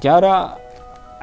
11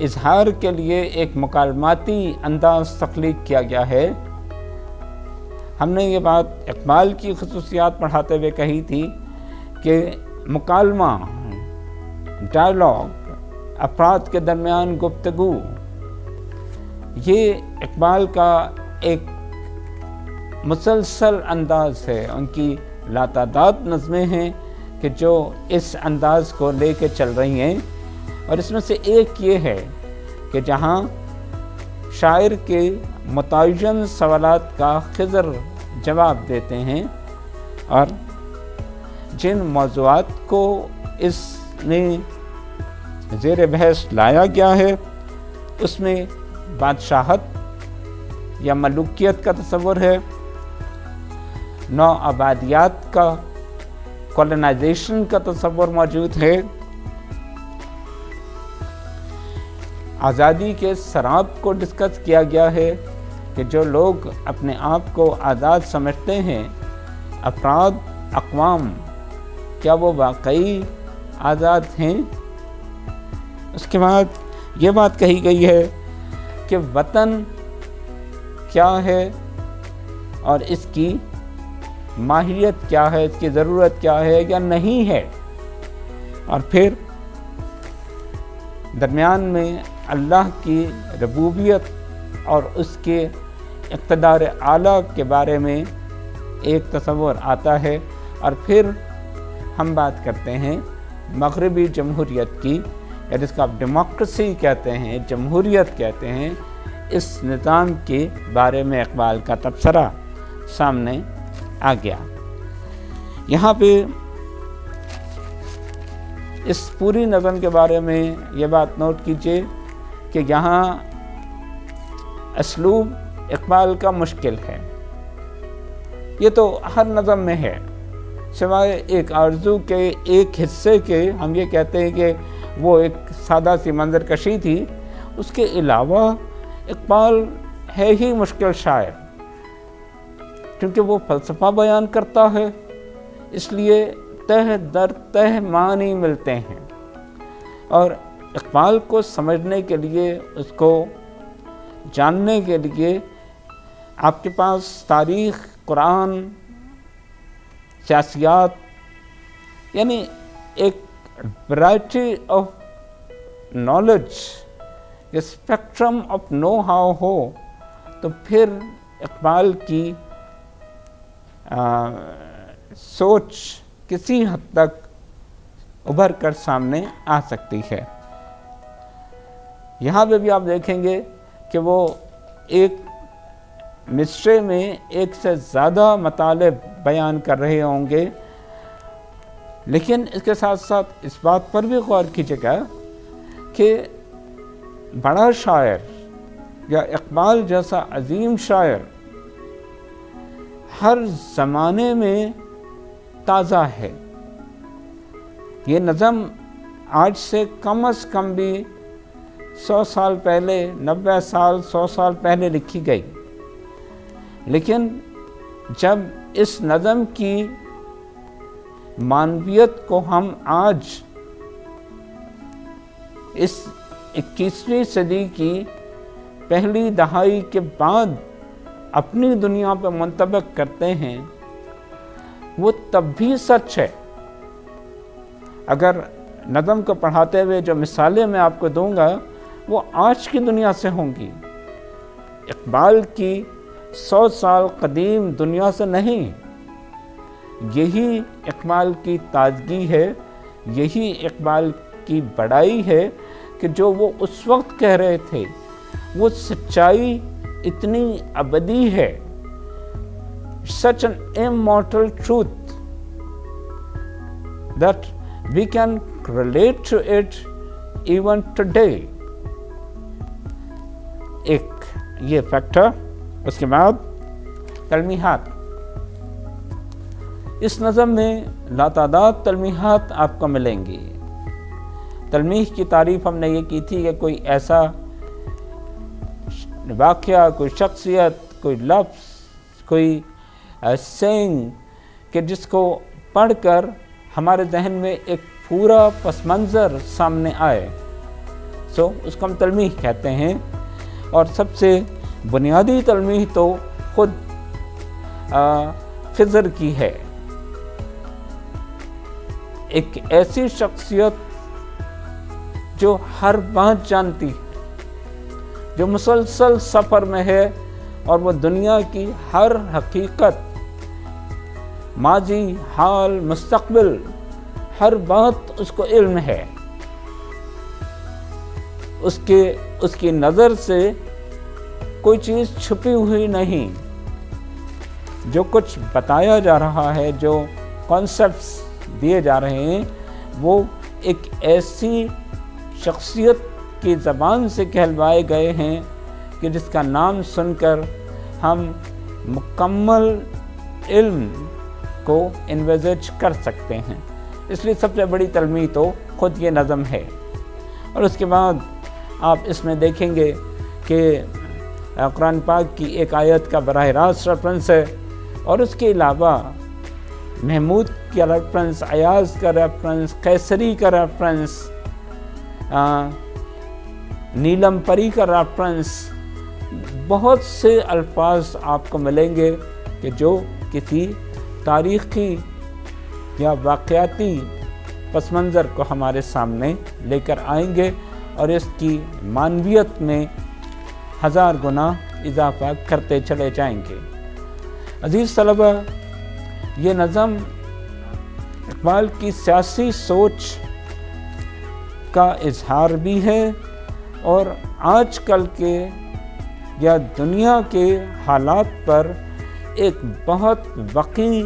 اظہار کے لیے ایک مکالماتی انداز تخلیق کیا گیا ہے۔ ہم نے یہ بات اقبال کی خصوصیات پڑھاتے ہوئے کہی تھی کہ مکالمہ، ڈائلاگ، افراد کے درمیان گفتگو، یہ اقبال کا ایک مسلسل انداز ہے۔ ان کی لاتعداد نظمیں ہیں کہ جو اس انداز کو لے کے چل رہی ہیں، اور اس میں سے ایک یہ ہے کہ جہاں شاعر کے متعین سوالات کا خضر جواب دیتے ہیں، اور جن موضوعات کو اس میں زیر بحث لایا گیا ہے اس میں بادشاہت یا ملوکیت کا تصور ہے، نو آبادیات کا، کولونائزیشن کا تصور موجود ہے، آزادی کے سراب کو ڈسکس کیا گیا ہے کہ جو لوگ اپنے آپ کو آزاد سمجھتے ہیں، افراد، اقوام، کیا وہ واقعی آزاد ہیں؟ اس کے بعد یہ بات کہی گئی ہے کہ وطن کیا ہے اور اس کی ماہیت کیا ہے، اس کی ضرورت کیا ہے یا نہیں ہے، اور پھر درمیان میں اللہ کی ربوبیت اور اس کے اقتدار اعلیٰ کے بارے میں ایک تصور آتا ہے، اور پھر ہم بات کرتے ہیں مغربی جمہوریت کی، یا جس کو آپ ڈیموکریسی کہتے ہیں، جمہوریت کہتے ہیں، اس نظام کے بارے میں اقبال کا تبصرہ سامنے آ گیا۔ یہاں پہ اس پوری نظم کے بارے میں یہ بات نوٹ کیجئے کہ یہاں اسلوب اقبال کا مشکل ہے۔ یہ تو ہر نظم میں ہے، سوائے ایک آرزو کے ایک حصے کے، ہم یہ کہتے ہیں کہ وہ ایک سادہ سی منظر کشی تھی، اس کے علاوہ اقبال ہے ہی مشکل شاعر، کیونکہ وہ فلسفہ بیان کرتا ہے، اس لیے تہ در تہ معنی ملتے ہیں، اور اقبال کو سمجھنے کے لیے، اس کو جاننے کے لیے آپ کے پاس تاریخ، قرآن، سیاسیات، یعنی ایک variety of knowledge, spectrum of know how ہو، تو پھر اقبال کی سوچ کسی حد تک ابھر کر سامنے آ سکتی ہے۔ یہاں پہ بھی آپ دیکھیں گے کہ وہ ایک مصرعے میں ایک سے زیادہ مطالب بیان کر رہے ہوں گے، لیکن اس کے ساتھ ساتھ اس بات پر بھی غور کیجیے گا کہ بڑا شاعر یا اقبال جیسا عظیم شاعر ہر زمانے میں تازہ ہے۔ یہ نظم آج سے کم از کم بھی 100 سال پہلے، 90 سال، 100 سال پہلے لکھی گئی، لیکن جب اس نظم کی معنویت کو ہم آج اس 21ویں صدی کی پہلی دہائی کے بعد اپنی دنیا پہ منطبق کرتے ہیں، وہ تب بھی سچ ہے۔ اگر نظم کو پڑھاتے ہوئے جو مثالیں میں آپ کو دوں گا وہ آج کی دنیا سے ہوں گی، اقبال کی 100 سال قدیم دنیا سے نہیں۔ یہی اقبال کی تازگی ہے، یہی اقبال کی بڑائی ہے کہ جو وہ اس وقت کہہ رہے تھے، وہ سچائی اتنی ابدی ہے، such an immortal truth that we can relate to it even today۔ ایک یہ فیکٹر۔ اس کے بعد تلمیحات۔ اس نظم میں لاتعداد تلمیحات آپ کو ملیں گی۔ تلمیح کی تعریف ہم نے یہ کی تھی کہ کوئی ایسا واقعہ، کوئی شخصیت، کوئی لفظ، کوئی سینگ کہ جس کو پڑھ کر ہمارے ذہن میں ایک پورا پس منظر سامنے آئے۔ سو اس کو ہم تلمیح کہتے ہیں. اور سب سے بنیادی تلمیح تو خود خضر کی ہے. ایک ایسی شخصیت جو ہر بات جانتی ہے، جو مسلسل سفر میں ہے اور وہ دنیا کی ہر حقیقت، ماضی، حال، مستقبل، ہر بات اس کو علم ہے. اس کی نظر سے کوئی چیز چھپی ہوئی نہیں. جو کچھ بتایا جا رہا ہے، جو کانسیپٹس دیے جا رہے ہیں، وہ ایک ایسی شخصیت کی زبان سے کہلوائے گئے ہیں کہ جس کا نام سن کر ہم مکمل علم کو انویزج کر سکتے ہیں. اس لیے سب سے بڑی تلمیح تو خود یہ نظم ہے. اور اس کے بعد آپ اس میں دیکھیں گے کہ قرآن پاک کی ایک آیت کا براہ راست ریفرنس ہے، اور اس کے علاوہ محمود کا ریفرنس، ایاز کا ریفرنس، قیصری کا ریفرنس، نیلم پری کا ریفرنس، بہت سے الفاظ آپ کو ملیں گے کہ جو کسی تاریخی یا واقعاتی پس منظر کو ہمارے سامنے لے کر آئیں گے اور اس کی معنویت میں 1000 گنا اضافہ کرتے چلے جائیں گے. عزیز طلبہ، یہ نظم اقبال کی سیاسی سوچ کا اظہار بھی ہے اور آج کل کے یا دنیا کے حالات پر ایک بہت وقیع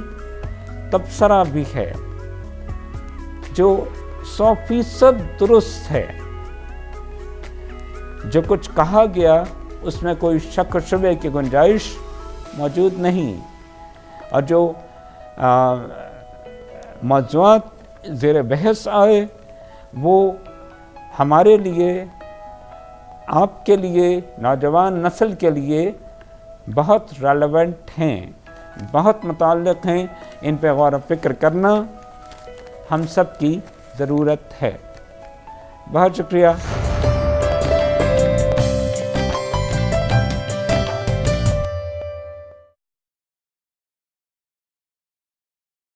تبصرہ بھی ہے جو 100% درست ہے. جو کچھ کہا گیا اس میں کوئی شک و شبے کی گنجائش موجود نہیں، اور جو موضوعات زیر بحث آئے وہ ہمارے لیے، آپ کے لیے، نوجوان نسل کے لیے بہت ریلیونٹ ہیں، بہت متعلق ہیں. ان پہ غور و فکر کرنا ہم سب کی ضرورت ہے. بہت شکریہ.